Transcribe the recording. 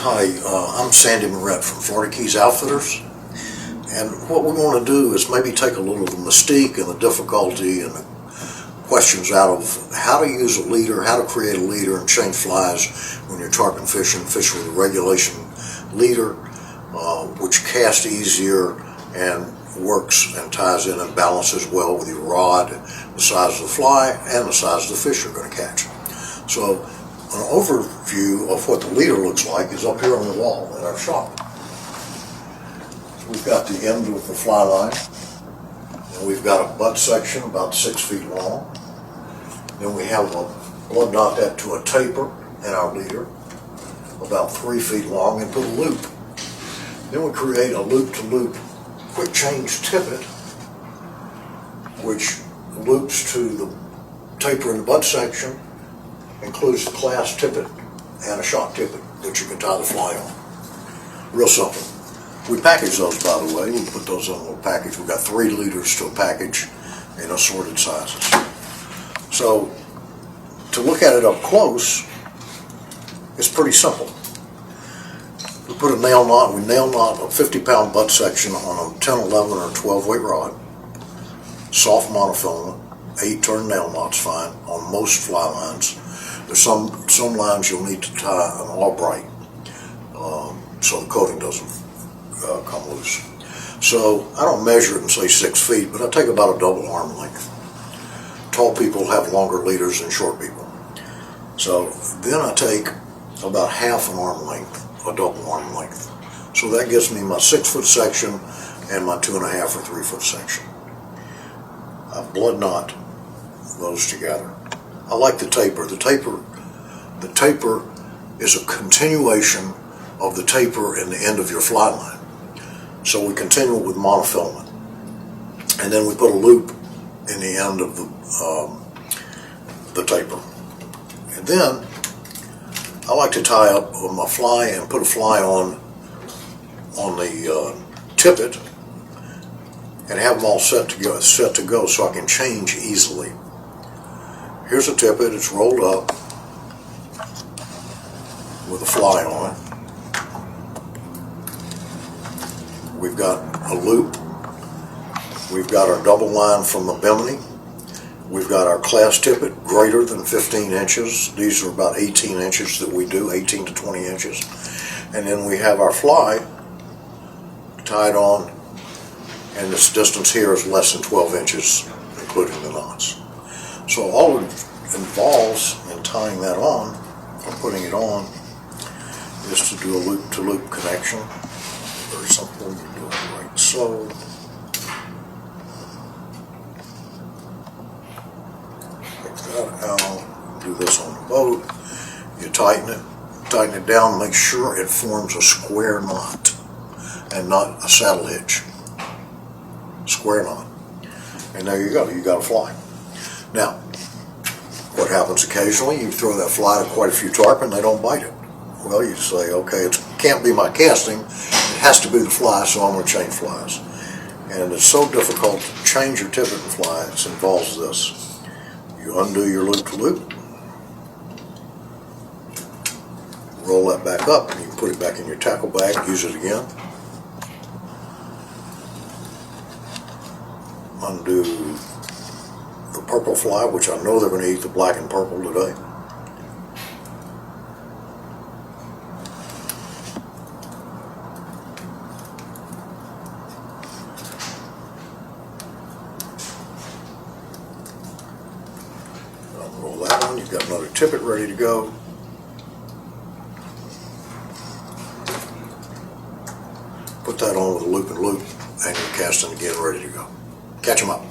Hi, I'm Sandy Moret from Florida Keys Outfitters, and what we're going to do is maybe take a little of the mystique and the difficulty and the questions out of how to use a leader, how to create a leader and change flies when you're tarpon fishing with a regulation leader, which casts easier and works and ties in and balances well with your rod, the size of the fly, and the size of the fish you're going to catch. So an overview of what the leader looks like is up here on the wall in our shop. We've got the end of the fly line, and we've got a butt section about 6 feet long. Then we have a blood knot that to a taper in our leader, about 3 feet long, and put a loop. Then we create a loop-to-loop quick change tippet, which loops to the taper in the butt section, includes the class tippet and a shock tippet that you can tie the fly on. Real simple. We package those, by the way. We put those in a little package. We've got 3 liters to a package in assorted sizes. So to look at it up close, it's pretty simple. We put a nail knot. We nail knot a 50-pound butt section on a 10, 11, or 12 weight rod. Soft monofilament. 8-turn nail knot's fine on most fly lines. There's some lines you'll need to tie an Albright so the coating doesn't come loose. So I don't measure it and say 6 feet, but I take about a double arm length. Tall people have longer leaders than short people. So then I take about half an arm length, a double arm length. So that gives me my 6-foot section and my 2.5 or 3-foot section. I blood knot those together. I like the taper. The taper is a continuation of the taper in the end of your fly line. So we continue it with monofilament. And then we put a loop in the end of the taper. And then I like to tie up my fly and put a fly on the tippet and have them all set to go so I can change easily. Here's a tippet, it's rolled up with a fly on it. We've got a loop. We've got our double line from the bimini. We've got our class tippet greater than 15 inches. These are about 18 inches that we do, 18 to 20 inches. And then we have our fly tied on, and this distance here is less than 12 inches, including the knots. So all it involves in tying that on, or putting it on, is to do a loop-to-loop connection. Very simple, you do it right so. Take that out, do this on the boat. You tighten it down, make sure it forms a square knot and not a saddle hitch. Square knot. And there you go, you got a fly. Now, what happens occasionally, you throw that fly to quite a few tarpon, they don't bite it. Well, you say, okay, it can't be my casting, it has to be the fly, so I'm going to change flies. And it's so difficult to change your tippet and fly, it involves this. You undo your loop-to-loop, roll that back up, and you can put it back in your tackle bag and use it again. Undo the purple fly, which I know they're going to eat the black and purple today. Roll that one, you've got another tippet ready to go. Put that on with a loop and loop, and you're casting again ready to go. Catch them up.